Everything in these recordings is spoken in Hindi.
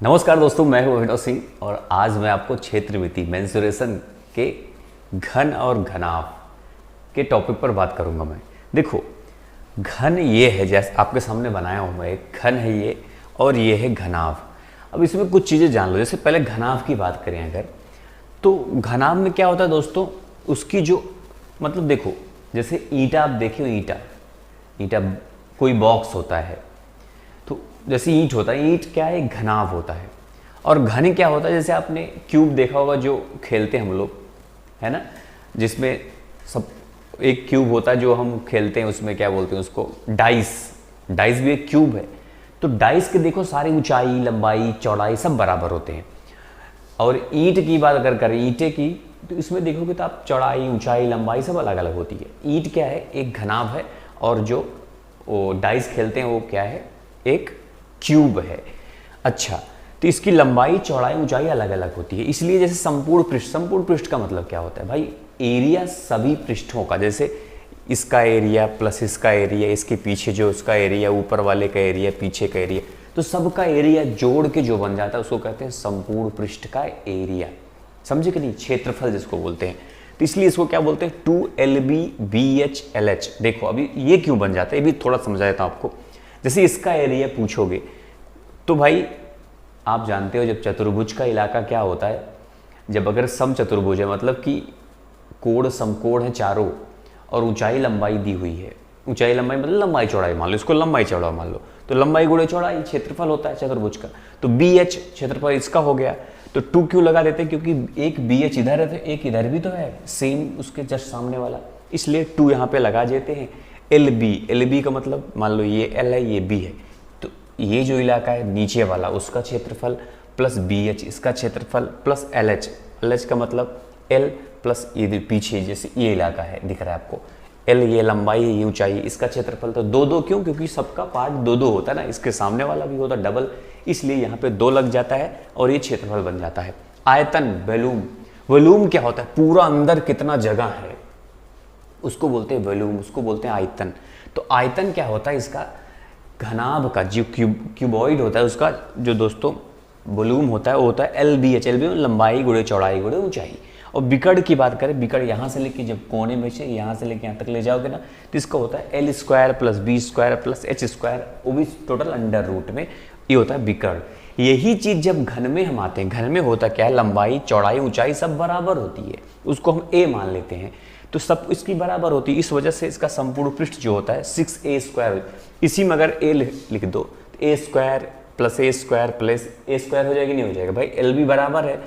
नमस्कार दोस्तों, मैं हूं अभिनव सिंह और आज मैं आपको क्षेत्रमिति मेंसुरेशन के घन और घनाभ के टॉपिक पर बात करूंगा। मैं देखो, घन ये है, जैसे आपके सामने बनाया हूं मैं, एक घन है ये और ये है घनाभ। अब इसमें कुछ चीज़ें जान लो। जैसे पहले घनाभ की बात करें अगर, तो घनाभ में क्या होता है दोस्तों, उसकी जो मतलब देखो, जैसे ईंटा आप देखे हो, ईंटा कोई बॉक्स होता है, तो जैसे ईंट होता है, ईंट क्या है, घनाभ होता है। और घन क्या होता है, जैसे आपने क्यूब देखा होगा जो खेलते हैं हम लोग, है ना, जिसमें सब एक क्यूब होता है जो हम खेलते हैं, उसमें क्या बोलते हैं उसको, डाइस भी एक क्यूब है। तो डाइस के देखो सारी ऊंचाई, लंबाई, चौड़ाई सब बराबर होते हैं। और ईंट की बात अगर करें, ईंटे की, तो इसमें देखोगे तो आप चौड़ाई, ऊंचाई, लंबाई सब अलग अलग होती है। ईंट क्या है, एक घनाभ है, और जो वो डाइस खेलते हैं वो क्या है, एक क्यूब है। अच्छा, तो इसकी लंबाई, चौड़ाई, ऊंचाई अलग अलग होती है। इसलिए जैसे संपूर्ण पृष्ठ का मतलब क्या होता है भाई, एरिया सभी पृष्ठों का, जैसे इसका एरिया प्लस इसका एरिया, इसके पीछे जो उसका एरिया, ऊपर वाले का एरिया, पीछे का एरिया, तो सबका एरिया जोड़ के जो बन जाता है उसको कहते हैं संपूर्ण पृष्ठ का एरिया। समझे कि नहीं, क्षेत्रफल जिसको बोलते हैं। तो इसलिए इसको क्या बोलते हैं, 2LB BH LH। देखो अभी ये क्यों बन जाता है, ये भी थोड़ा समझा देता हूं आपको। जैसे इसका एरिया पूछोगे तो भाई आप जानते हो, जब चतुर्भुज का इलाका क्या होता है, जब अगर समचतुर्भुज है, मतलब कि कोण समकोण है चारों, और ऊंचाई लंबाई दी हुई है, ऊंचाई लंबाई मतलब लंबाई चौड़ाई मान लो, इसको लंबाई चौड़ा मान लो, तो लंबाई गुणे चौड़ाई क्षेत्रफल होता है चतुर्भुज का। तो BH क्षेत्रफल इसका हो गया। तो 2 क्यों लगा देते हैं, क्योंकि एक BH इधर है तो एक इधर भी तो है, सेम उसके जस्ट सामने वाला, इसलिए 2 यहाँ पे लगा देते हैं। LB का मतलब मान लो ये L है, ये B है, तो ये जो इलाका है नीचे वाला, उसका क्षेत्रफल प्लस BH इसका क्षेत्रफल प्लस LH का मतलब L प्लस ये पीछे जैसे ये इलाका है, दिख रहा है आपको, L ये लंबाई है, ये ऊंचाई, इसका क्षेत्रफल। तो 2-2 क्यों, क्योंकि सबका पार्ट 2-2 होता है ना, इसके सामने वाला भी होता है डबल, इसलिए यहाँ पे 2 लग जाता है और ये क्षेत्रफल बन जाता है। आयतन, वॉल्यूम क्या होता है, पूरा अंदर कितना जगह है उसको बोलते हैं वॉल्यूम, उसको बोलते हैं आयतन। तो आयतन क्या होता है, इसका घनाभ का जो क्यूबॉइड होता है उसका जो दोस्तों वॉल्यूम होता है वो होता है LBH में लंबाई गुणे चौड़ाई गुणे ऊंचाई। और बिकड़ की बात करें, बिकड़ यहाँ से लेके जब कोने में से यहाँ से लेके यहाँ तक ले जाओगे ना, तो इसका होता है L² + B² + H², वो भी टोटल अंडर रूट में, ये होता है बिकड़। यही चीज जब घन में हम आते हैं, घन में होता क्या है, लंबाई, चौड़ाई, ऊंचाई सब बराबर होती है, उसको हम A मान लेते हैं, तो सब इसकी बराबर होती है। इस वजह से इसका संपूर्ण पृष्ठ जो होता है 6A², इसी में अगर A लिख दो तो A² + A² + A² हो जाएगी, नहीं हो जाएगा भाई, LB बराबर है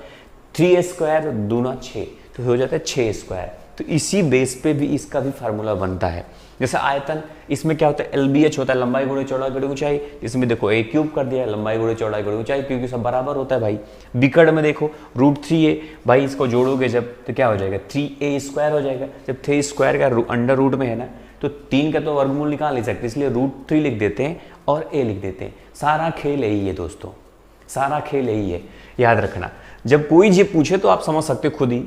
3A² दूना 6, तो हो जाता है 6A²। तो इसी बेस पे भी इसका भी फार्मूला बनता है। जैसे आयतन, इसमें क्या होता है, LBH होता है लंबाई गुणे चौड़ाई गुणे ऊंचाई, इसमें देखो A³ कर दिया, लंबाई गुणे चौड़ाई गुणे ऊंचाई, क्योंकि सब बराबर होता है भाई। बिकड़ में देखो √3A, भाई इसको जोड़ोगे जब तो क्या हो जाएगा, 3A² हो जाएगा। जब 3² का अंडर रूट में है ना, तो 3 का तो वर्गमूल निकाल नहीं सकते, इसलिए √3 लिख देते हैं और A लिख देते हैं। सारा खेल यही है दोस्तों, सारा खेल यही है, याद रखना। जब कोई ये पूछे तो आप समझ सकते हो खुद ही,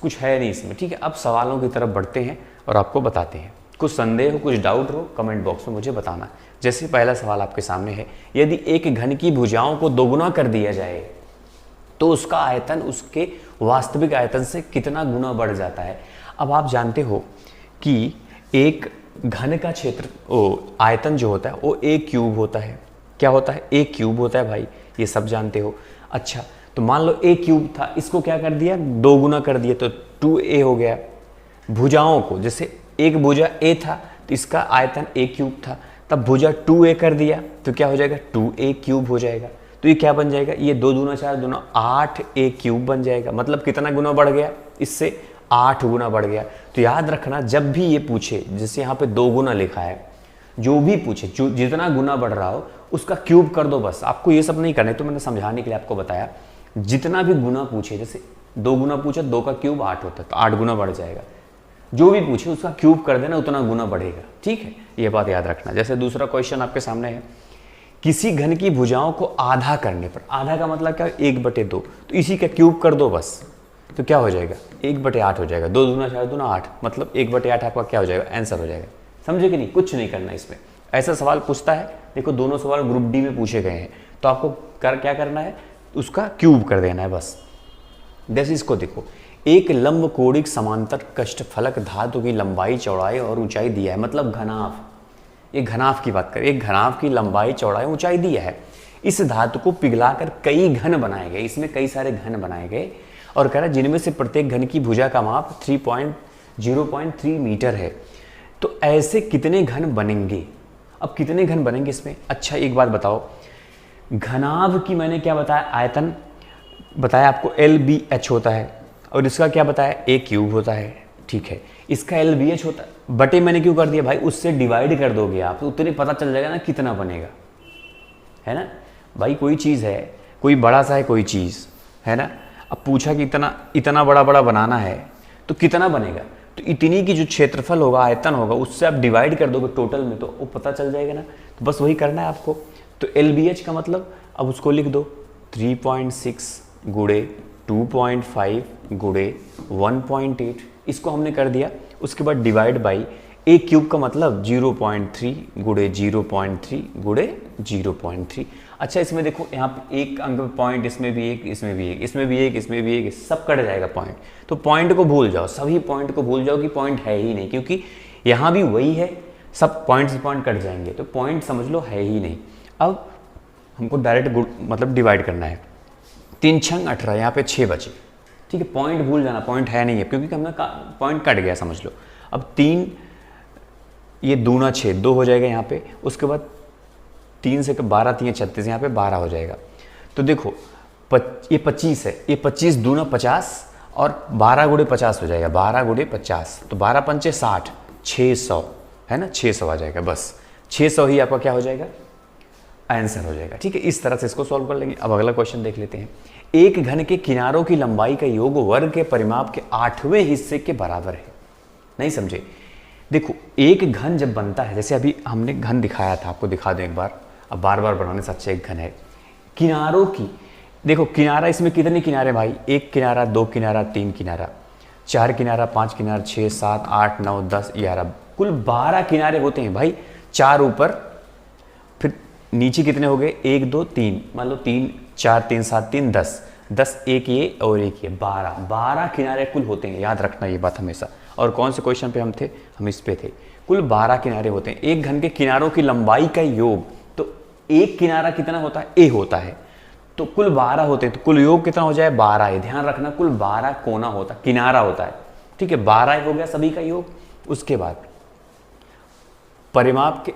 कुछ है नहीं इसमें, ठीक है। अब सवालों की तरफ बढ़ते हैं और आपको बताते हैं। कुछ संदेह हो, कुछ डाउट हो, कमेंट बॉक्स में मुझे बताना। जैसे पहला सवाल आपके सामने है, यदि एक घन की भुजाओं को दोगुना कर दिया जाए तो उसका आयतन उसके वास्तविक आयतन से कितना गुना बढ़ जाता है। अब आप जानते हो कि एक घन का क्षेत्र आयतन जो होता है वो A³ होता है। क्या होता है, A³ होता है भाई, ये सब जानते हो। अच्छा, तो मान लो A³ था, इसको क्या कर दिया, 2 गुना कर दिया, तो 2A हो गया। भुजाओं को, जैसे एक भुजा A था तो इसका आयतन A³ था, तब भुजा 2A कर दिया तो क्या हो जाएगा, 2A³ हो जाएगा। तो ये क्या बन जाएगा, ये 2 दूना 4 दूना 8A³ बन जाएगा। मतलब कितना गुना बढ़ गया, इससे 8 गुना बढ़ गया। तो याद रखना, जब भी ये पूछे, जैसे यहाँ पे 2 गुना लिखा है, जो भी पूछे, जो जितना गुना बढ़ रहा हो उसका क्यूब कर दो बस। आपको ये सब नहीं करना है, तो मैंने समझाने के लिए आपको बताया। जितना भी गुना पूछे, जैसे 2 गुना पूछा, 2 का क्यूब 8 होता है, तो 8 गुना बढ़ जाएगा। जो भी पूछे उसका क्यूब कर देना, उतना गुना बढ़ेगा, ठीक है, ये बात याद रखना। जैसे दूसरा क्वेश्चन आपके सामने है, किसी घन की भुजाओं को आधा करने पर, आधा का मतलब क्या है, 1/2, तो इसी का क्यूब कर दो बस, तो क्या हो जाएगा, 1/8 हो जाएगा। 2 दूना 4 दूना 8, मतलब 1/8 आपका क्या हो जाएगा, आंसर हो जाएगा। समझे कि नहीं, कुछ नहीं करना इसमें। ऐसा सवाल पूछता है, देखो दोनों सवाल ग्रुप D में पूछे गए हैं, तो आपको क्या करना है, उसका क्यूब कर देना है बस। जैसे इसको देखो, एक लंबकोणिक समांतर कष्टफलक धातु की लंबाई चौड़ाई और ऊंचाई दिया है, मतलब घनाभ, ये घनाभ की बात करें, एक घनाभ की लंबाई चौड़ाई ऊंचाई दिया है। इस धातु को पिघलाकर कई घन बनाए गए, इसमें कई सारे घन बनाए गए और कह रहा है जिनमें से प्रत्येक घन की भुजा का माप 0.3 मीटर है। तो ऐसे कितने घन बनेंगे? अब कितने घन बनेंगे इसमें? अच्छा एक बात बताओ, घनाभ की मैंने क्या बताया, आयतन बताया आपको LBH होता है, और इसका क्या बताया, A क्यूब होता है, ठीक है। इसका LBH होता है, बटे मैंने क्यों कर दिया भाई, उससे डिवाइड कर दोगे आप तो उतने पता चल जाएगा ना कितना बनेगा, है ना भाई। कोई चीज़ है, कोई बड़ा सा है कोई चीज़, है ना। अब पूछा कि इतना बड़ा बनाना है तो कितना बनेगा, तो इतनी की जो क्षेत्रफल होगा, आयतन होगा, उससे आप डिवाइड कर दोगे टोटल में तो वो पता चल जाएगा ना। तो बस वही करना है आपको। तो LBH का मतलब, अब उसको लिख दो 3.6 गुणे 2.5 गुणे 1.8, इसको हमने कर दिया। उसके बाद डिवाइड बाई A क्यूब का मतलब 0.3 गुणे 0.3 गुणे 0.3। अच्छा इसमें देखो, यहाँ पे एक अंक पॉइंट, इसमें भी एक, इसमें भी एक, इसमें भी एक, इसमें भी एक, सब कट जाएगा पॉइंट। तो पॉइंट को भूल जाओ, सभी पॉइंट को भूल जाओ कि पॉइंट है ही नहीं, क्योंकि यहाँ भी वही है, सब पॉइंट से पॉइंट कट जाएंगे, तो पॉइंट समझ लो है ही नहीं। अब हमको डायरेक्ट मतलब डिवाइड करना है, 3 छंग 18, यहाँ पे 6 बचे, ठीक है। पॉइंट भूल जाना, पॉइंट है नहीं है, क्योंकि हमने पॉइंट कट गया समझ लो। अब 3 ये दूना 6, 2 हो जाएगा यहाँ पे। उसके बाद 3 से 12 3 36, यहाँ पे 12 हो जाएगा। तो देखो ये 25 है, ये 25 दूना 50 और 12 गुणे 50 हो जाएगा, 12 गुणे 50, तो 12 पंचे 60, 600 है ना, 600 आ जाएगा। बस 600 ही आपका क्या हो जाएगा, आंसर हो जाएगा, ठीक है। इस तरह से इसको सॉल्व कर लेंगे। अब अगला क्वेश्चन देख लेते हैं। एक घन के किनारों की लंबाई का योग वर्ग के परिमाप के 8वें हिस्से के बराबर है। नहीं समझे? देखो एक घन जब बनता है, जैसे अभी हमने घन दिखाया था, आपको दिखा दूं एक बार, अब बार बार बनाने से अच्छा एक घन है। किनारों की देखो, किनारा इसमें कितने किनारे भाई, 1 किनारा, 2 किनारा, 3 किनारा, 4 किनारा, 5 किनारा, 6 7 8 9 10 11, कुल 12 किनारे होते हैं भाई। 4 ऊपर, फिर नीचे कितने हो गए, 1 2 3, मान लो 3 4 3 7 3 10, 10 एक ये और एक ये, 12 किनारे कुल होते हैं। याद रखना ये बात हमेशा। और कौन से क्वेश्चन पे हम थे, हम इस पे थे। कुल 12 किनारे होते हैं। एक घन के किनारों की लंबाई का योग, तो एक किनारा कितना होता है, A होता है, तो कुल 12 होते हैं, तो कुल योग कितना हो जाए, 12 है। ध्यान रखना कुल 12 कोना होता है, किनारा होता है, ठीक है। 12 हो गया सभी का योग। उसके बाद परिमाप के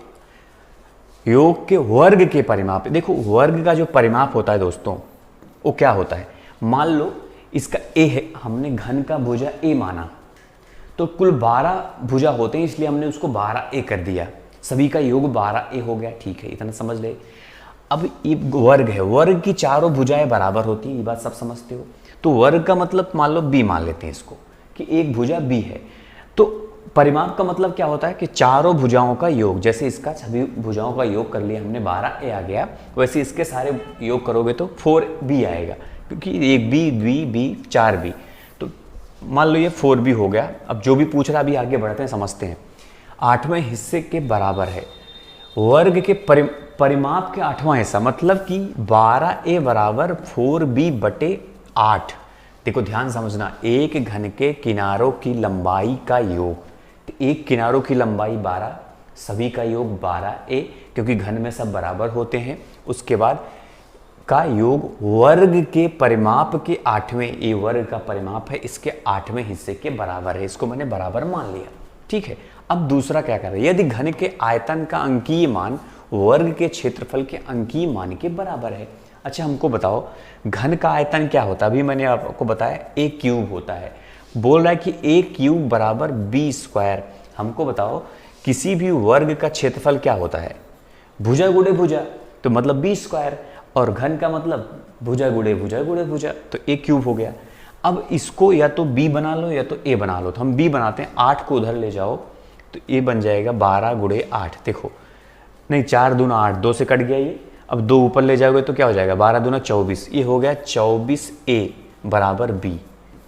योग के वर्ग के परिमाप, देखो वर्ग का जो परिमाप होता है दोस्तों, वो क्या होता है, मान लो इसका A है, हमने घन का भुजा A माना, तो कुल 12 भुजा होते हैं, इसलिए हमने उसको 12A कर दिया, सभी का योग 12A हो गया, ठीक है, इतना समझ ले। अब ये वर्ग है, वर्ग की चारों भुजाएं बराबर होती हैं, ये बात सब समझते हो। तो वर्ग का मतलब मान लो B मान लेते हैं इसको, कि एक भुजा B है। तो परिमाप का मतलब क्या होता है कि चारों भुजाओं का योग, जैसे इसका सभी भुजाओं का योग कर लिया हमने, 12A आ गया, वैसे इसके सारे योग करोगे तो 4B आएगा, क्योंकि एक B 4B, तो मान लो ये 4B हो गया। अब जो भी पूछ रहा, अभी आगे बढ़ते हैं, समझते हैं। 8वें हिस्से के बराबर है, वर्ग के परिमाप के 8वां हिस्सा, मतलब कि 12A बराबर 4B बटे 8। देखो ध्यान समझना, एक घन के किनारों की लंबाई का योग, तो एक किनारों की लंबाई 12, सभी का योग 12A, क्योंकि घन में सब बराबर होते हैं। उसके बाद का योग वर्ग के परिमाप के 8वें, ये वर्ग का परिमाप है, इसके 8वें हिस्से के बराबर है, इसको मैंने बराबर मान लिया, ठीक है। अब दूसरा क्या कर रहे हैं, यदि घन के आयतन का अंकीय मान वर्ग के क्षेत्रफल के अंकीय मान के बराबर है। अच्छा हमको बताओ, घन का आयतन क्या होता है, अभी मैंने आपको बताया A क्यूब होता है, बोल रहा है कि A क्यूब बराबर B स्क्वायर। हमको बताओ किसी भी वर्ग का क्षेत्रफल क्या होता है, भुजा गुणे भुजा, तो मतलब B स्क्वायर, और घन का मतलब भुजा गुणे भुजा गुणे भुजा, तो A क्यूब हो गया। अब इसको या तो B बना लो या तो A बना लो, तो हम B बनाते हैं। 8 को उधर ले जाओ तो A बन जाएगा 12 गुणे 8, देखो नहीं 4 दूना 8, 2 से कट गया ये। अब 2 ऊपर ले जाओगे तो क्या हो जाएगा, 12 दूना 24, ये हो गया 24A बराबर B।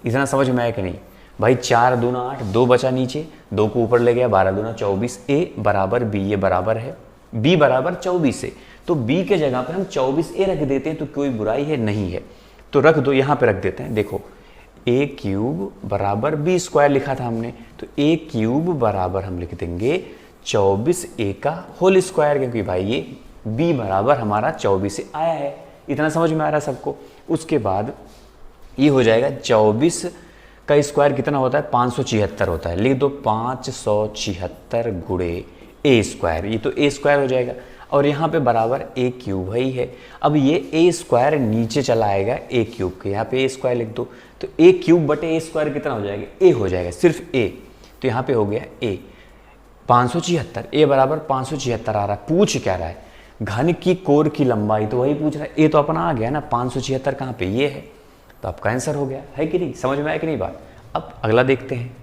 इतना समझ में आया कि नहीं भाई, 4 दूना 8, 2 बचा नीचे, 2 को ऊपर ले गया, 12 दूना 24A बराबर B, ये बराबर है B बराबर 24 से। तो b के जगह पे हम 24a रख देते हैं तो कोई बुराई है नहीं है, तो रख दो, यहाँ पे रख देते हैं। देखो a क्यूब बराबर b स्क्वायर लिखा था हमने, तो a क्यूब बराबर हम लिख देंगे 24a का होल स्क्वायर, क्योंकि भाई ये b बराबर हमारा 24 आया है। इतना समझ में आ रहा है सबको। उसके बाद ये हो जाएगा 24 का स्क्वायर कितना होता है, 576 होता है। लिख दो 576 गुणे a स्क्वायर, ये तो a स्क्वायर हो जाएगा, और यहाँ पे बराबर a क्यूब ही है। अब ये a स्क्वायर नीचे चला आएगा a क्यूब के, यहाँ पे a स्क्वायर लिख दो, तो a क्यूब बटे a स्क्वायर कितना हो जाएगा, a हो जाएगा, सिर्फ a, तो यहाँ पे हो गया a 576, a बराबर 576 आ रहा है। पूछ क्या रहा है, घन की कोर की लंबाई, तो वही पूछ रहा है। a तो अपना आ गया ना, 576 कहाँ पे, ये है, तो आपका आंसर हो गया है कि नहीं, समझ में आया कि नहीं बात। अब अगला देखते हैं।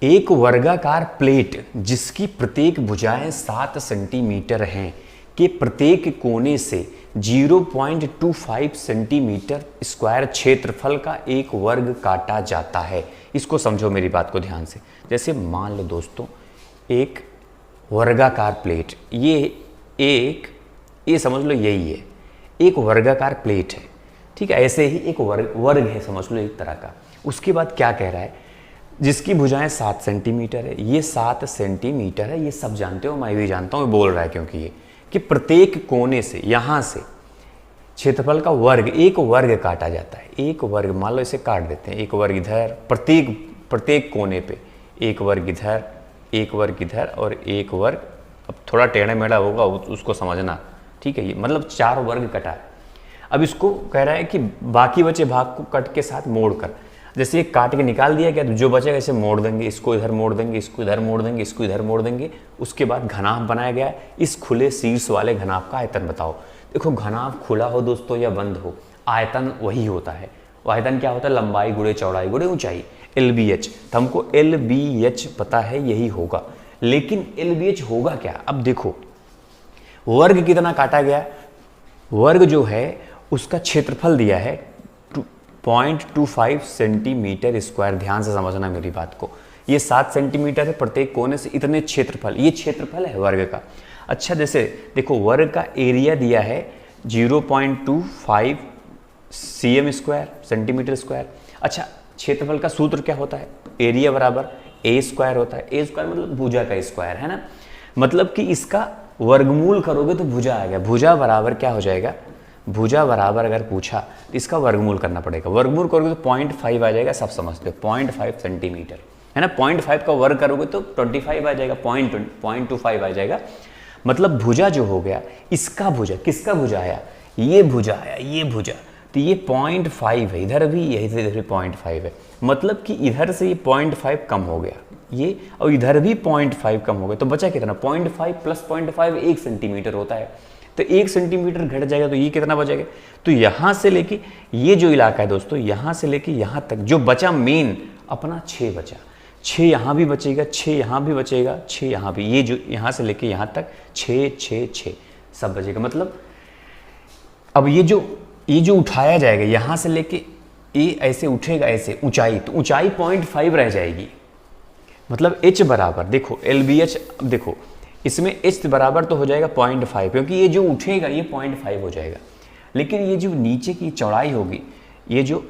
एक वर्गाकार प्लेट जिसकी प्रत्येक भुजाएं 7 सेंटीमीटर हैं के प्रत्येक कोने से 0.25 सेंटीमीटर स्क्वायर क्षेत्रफल का एक वर्ग काटा जाता है। इसको समझो मेरी बात को ध्यान से। जैसे मान लो दोस्तों, एक वर्गाकार प्लेट, ये समझ लो यही है, एक वर्गाकार प्लेट है, ठीक है, ऐसे ही एक वर्ग है समझ लो एक तरह का। उसके बाद क्या कह रहा है, जिसकी भुजाएं 7 सेंटीमीटर है, ये 7 सेंटीमीटर है, ये सब जानते हो, मैं भी जानता हूँ, बोल रहा है क्योंकि ये कि प्रत्येक कोने से, यहाँ से क्षेत्रफल का वर्ग, एक वर्ग काटा जाता है। एक वर्ग मान लो इसे काट देते हैं, एक वर्ग इधर, प्रत्येक कोने पे एक वर्ग इधर, एक वर्ग इधर और एक वर्ग, अब थोड़ा टेढ़ा मेढ़ा होगा उसको समझना, ठीक है, ये मतलब 4 वर्ग कटा है। अब इसको कह रहा है कि बाकी बचे भाग को कट के साथ मोड़ कर, जैसे ये काट के निकाल दिया गया तो जो बचेगा इसे मोड़ देंगे, इसको इधर मोड़ देंगे, इसको इधर मोड़ देंगे, इसको इधर मोड़ देंगे। उसके बाद घनाभ बनाया गया है। इस खुले शीर्ष वाले घनाभ का आयतन बताओ। देखो घनाभ खुला हो दोस्तों या बंद हो, आयतन वही होता है। वो आयतन क्या होता है, लंबाई गुणे चौड़ाई गुणे ऊंचाई, LBH। तो हमको LBH पता है, यही होगा। लेकिन LBH होगा क्या, अब देखो वर्ग कितना काटा गया, वर्ग जो है उसका क्षेत्रफल दिया है 0.25 सेंटीमीटर स्क्वायर। ध्यान से समझना मेरी बात को, ये 7 सेंटीमीटर है, प्रत्येक कोने से इतने क्षेत्रफल, ये क्षेत्रफल है वर्ग का। अच्छा जैसे देखो वर्ग का एरिया दिया है 0.25 cm स्क्वायर, सेंटीमीटर स्क्वायर। अच्छा क्षेत्रफल का सूत्र क्या होता है, एरिया बराबर a स्क्वायर होता है। a स्क्वायर मतलब भुजा का स्क्वायर है ना, मतलब कि इसका वर्गमूल करोगे तो भुजा आ गया। भुजा बराबर क्या हो जाएगा, भुजा बराबर अगर पूछा तो इसका वर्गमूल करना पड़ेगा। वर्गमूल करोगे तो 0.5 आ जाएगा, सब समझते हो, 0.5 सेंटीमीटर है ना। 0.5 का वर्ग करोगे तो 25 आ जाएगा, 0.25 आ जाएगा। मतलब भुजा जो हो गया, इसका भुजा, किसका भुजा आया, ये भुजा आया, ये भुजा, तो ये 0.5 है, इधर भी यही से इधर 0.5 है। मतलब कि इधर से ये 0.5 कम हो गया ये, और इधर भी 0.5 कम हो गया, तो बचा कितना, 0.5 प्लस 0.5 1 सेंटीमीटर होता है। तो 1 सेंटीमीटर घट जाएगा तो ये कितना बचेगा। तो यहाँ से लेके ये जो इलाका है दोस्तों, यहाँ से लेके यहाँ तक जो बचा मेन अपना 6 बचा, 6 यहाँ भी बचेगा, 6 यहाँ भी बचेगा, 6 यहाँ भी, ये जो यहाँ से लेके यहाँ तक 6 6 6 सब बचेगा। मतलब अब ये जो उठाया जाएगा यहाँ से लेके ये ऐसे उठेगा, ऐसे ऊंचाई, तो ऊंचाई 0.5 रह जाएगी। मतलब h बराबर देखो LBH, अब देखो इसमें h बराबर तो हो जाएगा 0.5, क्योंकि ये जो उठेगा ये 0.5 हो जाएगा। लेकिन ये जो नीचे की चौड़ाई होगी, ये जो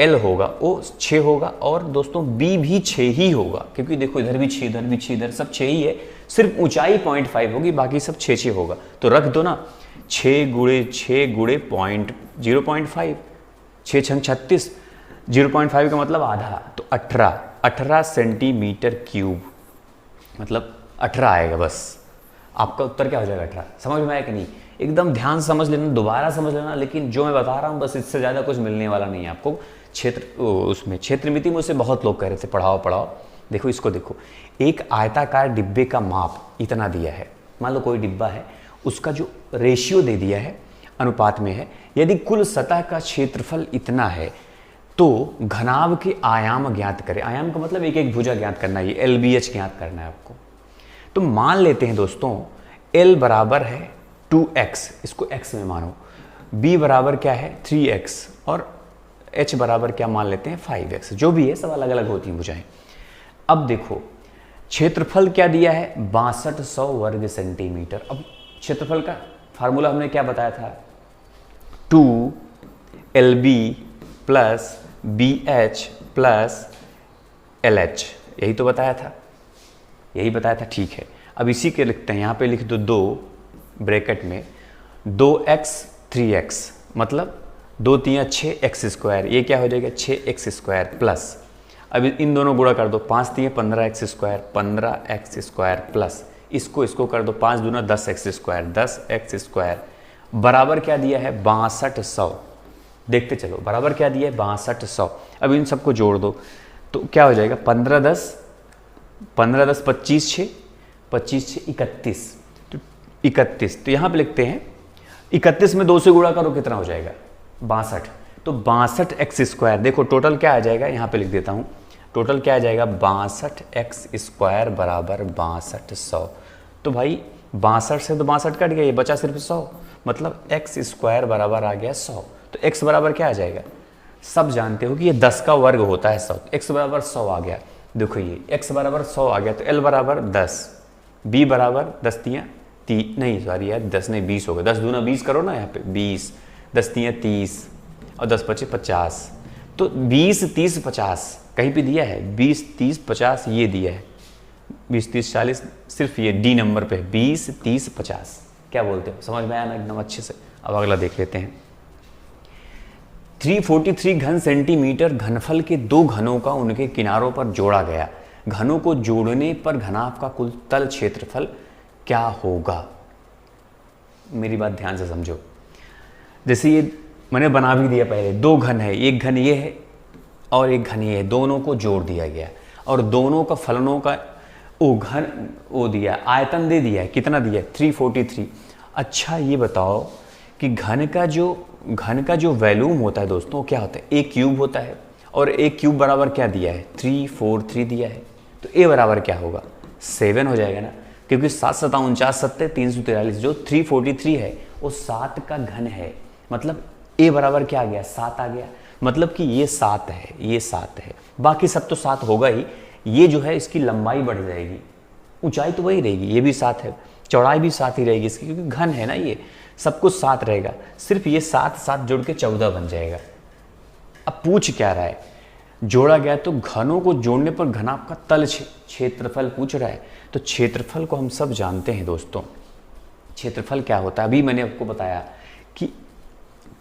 L होगा वो 6 होगा, और दोस्तों B भी 6 ही होगा, क्योंकि देखो इधर भी 6, इधर भी 6, इधर सब 6 ही है। सिर्फ ऊंचाई 0.5 होगी, बाकी सब 6 6 होगा। तो रख दो ना, 6 गुणे 6 गुणे 0.5, 6 छंग 36, 0.5 का मतलब आधा, तो 18 सेंटीमीटर क्यूब, मतलब 18 आएगा। बस आपका उत्तर क्या हो जाएगा, 18। समझ में आया कि नहीं, एकदम ध्यान समझ लेना, दोबारा समझ लेना। लेकिन जो मैं बता रहा हूँ बस इससे ज़्यादा कुछ मिलने वाला नहीं है आपको। उसमें क्षेत्रमिति मुझसे बहुत लोग कह रहे थे पढ़ाओ। देखो इसको देखो, एक आयताकार डिब्बे का माप इतना दिया है। मान लो कोई डिब्बा है, उसका जो रेशियो दे दिया है अनुपात में है। यदि कुल सतह का क्षेत्रफल इतना है तो घनाभ के आयाम ज्ञात करें। आयाम का मतलब एक एक भुजा ज्ञात करना है, ये LBH ज्ञात करना है आपको। तो मान लेते हैं दोस्तों L बराबर है 2x, इसको x में मानो, B बराबर क्या है 3x, और H बराबर क्या मान लेते हैं 5x। जो भी है सब अलग अलग होती हैं भुजाएं। अब देखो क्षेत्रफल क्या दिया है 6200 वर्ग सेंटीमीटर। अब क्षेत्रफल का फार्मूला हमने क्या बताया था, 2LB plus BH plus LH, यही तो बताया था, यही बताया था। ठीक है, अब इसी के लिखते हैं, यहाँ पे लिख दो 2 ब्रैकेट में 2x 3x, मतलब 2 3 6x², ये क्या हो जाएगा 6x² प्लस, अब इन दोनों गुणा कर दो, 5 3 15x², 15x² प्लस इसको कर दो, 5 दूना 10x², 10x² बराबर क्या दिया है 6200। देखते चलो बराबर क्या दिया है 6200। अब इन सबको जोड़ दो तो क्या हो जाएगा 15 10 25 6 25 6 31, तो 31, तो यहाँ पे लिखते हैं 31 में 2 से गुणा करो कितना हो जाएगा 62, तो 62x²। देखो टोटल क्या आ जाएगा, यहाँ पे लिख देता हूँ, टोटल क्या आ जाएगा 62x² बराबर 6200। तो भाई 62 से तो 62 कट गया, ये बचा सिर्फ 100, मतलब x² बराबर आ गया 100। तो x बराबर क्या आ जाएगा, सब जानते हो कि ये 10 का वर्ग होता है 100, तो x बराबर 100 आ गया। देखो ये x बराबर 100 आ गया, तो l बराबर 10, b बराबर 10 3 नहीं सॉरी यार 10 नहीं 20 हो गया, 10 दूना 20 करो ना यहाँ पे 20, 10 3 30 और 10 5 50, तो 20 30 50 कहीं पे दिया है, 20 30 50 ये दिया है, 20 30 40 सिर्फ ये डी नंबर पे 20 30 50। क्या बोलते हो, समझ में आया ना एकदम अच्छे से। अब अगला देख लेते हैं, 343 घन सेंटीमीटर घनफल के 2 घनों का उनके किनारों पर जोड़ा गया, घनों को जोड़ने पर घनाभ का कुल तल क्षेत्रफल क्या होगा। मेरी बात ध्यान से समझो, जैसे ये मैंने बना भी दिया पहले, 2 घन है, एक घन ये है और एक घन ये है, दोनों को जोड़ दिया गया और दोनों का फलनों का घन दिया, आयतन दे दिया है, कितना दिया है 343। अच्छा ये बताओ कि घन का जो वैल्यूम होता है दोस्तों क्या होता है, a क्यूब होता है, और a क्यूब बराबर क्या दिया है 343 दिया है, तो a बराबर क्या होगा 7 हो जाएगा ना, क्योंकि 7 7 49 7 343, जो 343 है वो 7 का घन है, मतलब a बराबर क्या आ गया 7 आ गया, मतलब कि ये 7 है, ये 7 है, बाकी सब तो 7 होगा ही, ये जो है इसकी लंबाई बढ़ जाएगी, ऊंचाई तो वही रहेगी, ये भी 7 है, चौड़ाई भी 7 ही रहेगी इसकी, क्योंकि घन है ना, ये सब कुछ 7 रहेगा, सिर्फ ये 7 7 जोड़ के 14 बन जाएगा। अब पूछ क्या रहा है, जोड़ा गया तो घनों को जोड़ने पर घनाभ का तल क्षेत्रफल पूछ रहा है। तो क्षेत्रफल को हम सब जानते हैं दोस्तों, क्षेत्रफल क्या होता है, अभी मैंने आपको बताया कि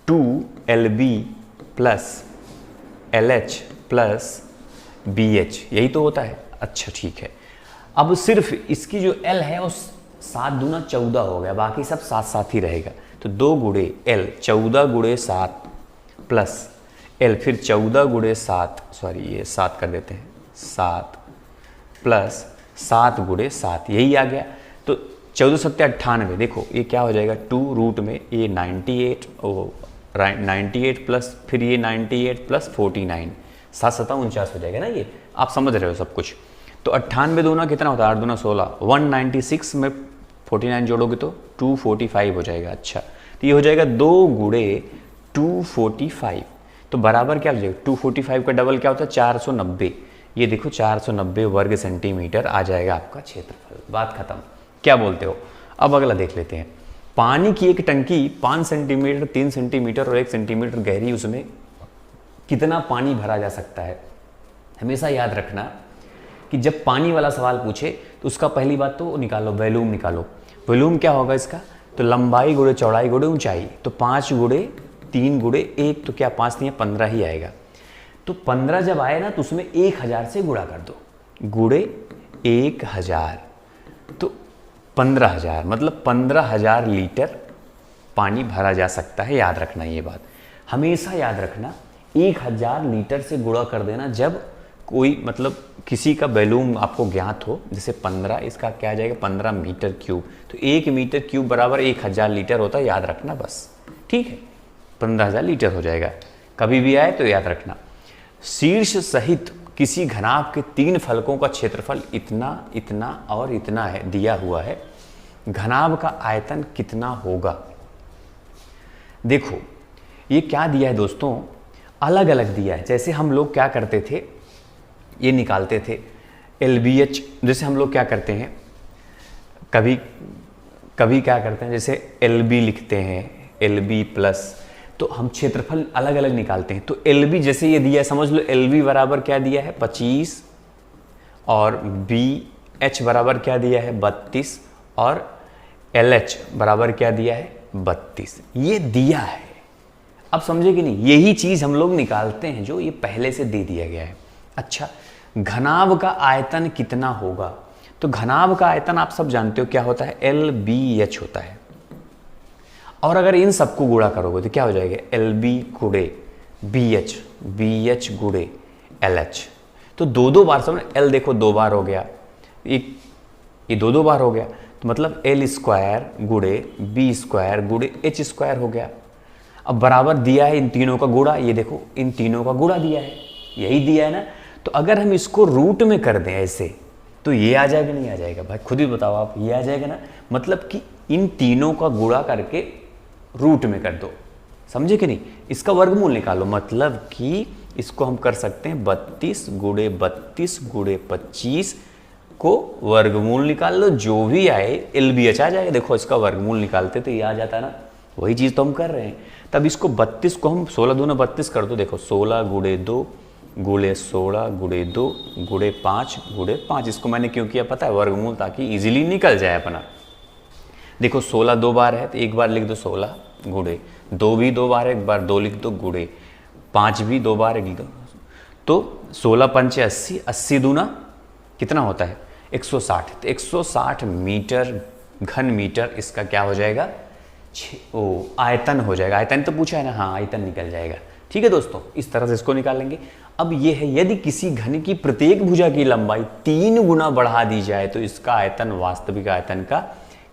2LB plus LH plus BH, यही तो होता है। अच्छा ठीक है, अब सिर्फ इसकी जो L है वो 7 दूना 14 हो गया, बाकी सब 7 7 ही रहेगा, तो 2 गुणे L 14 गुणे 7 प्लस L फिर 14 गुणे 7, सॉरी ये 7 कर देते हैं 7 प्लस 7 गुणे 7, यही आ गया। तो 14 7 98, देखो ये क्या हो जाएगा 2 रूट में ये 98 98 प्लस फिर ये 98 प्लस 49, 7 7 49 हो जाएगा ना, ये आप समझ रहे हो सब कुछ। तो 98 दूना कितना होता है 8 दूना 16, 196 में 49 जोड़ोगे तो 245 हो जाएगा। अच्छा तो ये हो जाएगा 2 गुणे 245, तो बराबर क्या हो जाएगा 245 का डबल क्या होता है 490, ये देखो 490 वर्ग सेंटीमीटर आ जाएगा आपका क्षेत्रफल। बात खत्म, क्या बोलते हो। अब अगला देख लेते हैं, पानी की एक टंकी 5 सेंटीमीटर 3 सेंटीमीटर और 1 सेंटीमीटर गहरी, उसमें कितना पानी भरा जा सकता है। हमेशा याद रखना कि जब पानी वाला सवाल पूछे तो उसका पहली बात तो निकालो, वॉल्यूम निकालो। वॉल्यूम क्या होगा इसका, तो लंबाई गुणे चौड़ाई गुणे ऊंचाई, तो 5 गुणे 3 गुणे 1, तो क्या 5 3 15 ही आएगा। तो 15 जब आए ना तो उसमें 1000 से गुणा कर दो, गुणे 1000, तो 15000, मतलब 15000 लीटर पानी भरा जा सकता है। याद रखना ये बात, हमेशा याद रखना 1000 लीटर से गुणा कर देना जब कोई मतलब किसी का वॉल्यूम आपको ज्ञात हो, जैसे 15, इसका क्या आ जाएगा 15 मीटर क्यूब, तो 1 मीटर क्यूब बराबर 1000 लीटर होता है, याद रखना बस, ठीक है 15000 लीटर हो जाएगा। कभी भी आए तो याद रखना। शीर्ष सहित किसी घनाभ के 3 फलकों का क्षेत्रफल इतना इतना और इतना है दिया हुआ है, घनाभ का आयतन कितना होगा। देखो ये क्या दिया है दोस्तों, अलग अलग दिया है। जैसे हम लोग क्या करते थे, ये निकालते थे LBH, जैसे हम लोग क्या करते हैं, कभी कभी क्या करते हैं जैसे LB लिखते हैं, LB प्लस, तो हम क्षेत्रफल अलग अलग निकालते हैं। तो LB जैसे ये दिया है, समझ लो LB बराबर क्या दिया है 25, और BH बराबर क्या दिया है 32, और LH बराबर क्या दिया है 32। ये दिया है, अब समझे कि नहीं, यही चीज हम लोग निकालते हैं जो ये पहले से दे दिया गया है। अच्छा, घनाभ का आयतन कितना होगा? तो घनाभ का आयतन आप सब जानते हो क्या होता है, LBH होता है। और अगर इन सबको गुणा करोगे तो क्या हो जाएगा, LB गुणे BH, BH गुणे LH। तो दो दो बार समझ, L देखो 2 बार हो गया, ये 2 बार हो गया, तो मतलब L स्क्वायर गुणे B स्क्वायर गुणे H स्क्वायर हो गया। अब बराबर दिया है इन तीनों का गुणा, ये देखो इन तीनों का गुणा दिया है, यही दिया है ना। तो अगर हम इसको रूट में कर दें ऐसे, तो ये आ जाएगा नहीं आ जाएगा भाई, खुद ही बताओ आप, ये आ जाएगा ना। मतलब कि इन तीनों का गुणा करके रूट में कर दो, समझे कि नहीं। इसका वर्गमूल निकालो, मतलब कि इसको हम कर सकते हैं 32 गुणे 32 गुणे 25 को वर्गमूल निकाल लो, जो भी आए LBH आ जाएगा। देखो इसका वर्गमूल निकालते तो ये आ जाता है ना, वही चीज़ तो हम कर रहे हैं। तब इसको 32 को हम 16 दूना 32 कर दो, देखो 16 गुणे 2 गुणे 16 गुणे 2 गुणे 5 गुणे 5। इसको मैंने क्यों किया पता है, वर्गमूल, ताकि इजीली निकल जाए अपना। देखो 16 2 बार है तो एक बार लिख दो 16 गुणे, 2 भी 2 बार है, एक बार 2 लिख दो गुणे, 5 भी 2 बार लिख दो। तो 16 पंचे 80, 80 दूना कितना होता है 160। तो 160 मीटर घन मीटर इसका क्या हो जाएगा, आयतन हो जाएगा। आयतन तो पूछा है ना, हाँ आयतन निकल जाएगा। ठीक है दोस्तों, इस तरह से इसको निकालेंगे। अब ये है, यदि किसी घन की प्रत्येक भुजा की लंबाई 3 गुना बढ़ा दी जाए तो इसका आयतन वास्तविक आयतन का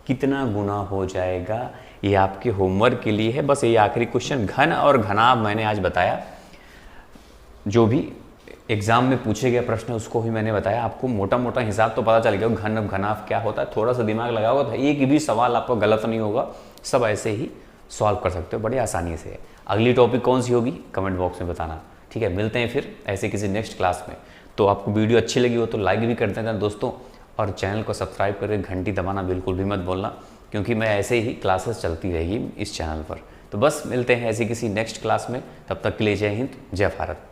कितना गुना हो जाएगा। ये आपके होमवर्क के लिए है, बस ये आखिरी क्वेश्चन। घन और घनाभ मैंने आज बताया, जो भी एग्जाम में पूछे गए प्रश्न उसको भी मैंने बताया। आपको मोटा मोटा हिसाब तो पता चल गया घन घनाभ क्या होता है। थोड़ा सा दिमाग लगाओगे तो एक भी सवाल आपका गलत नहीं होगा, सब ऐसे ही सॉल्व कर सकते हो बड़ी आसानी से। अगली टॉपिक कौन सी होगी कमेंट बॉक्स में बताना। ठीक है, मिलते हैं फिर ऐसे किसी नेक्स्ट क्लास में। तो आपको वीडियो अच्छी लगी हो तो लाइक भी कर देना दोस्तों, और चैनल को सब्सक्राइब करके घंटी दबाना बिल्कुल भी मत भूलना, क्योंकि मैं ऐसे ही क्लासेस चलती रहेगी इस चैनल पर। तो बस मिलते हैं ऐसे किसी नेक्स्ट क्लास में, तब तक के लिए जय हिंद जय भारत।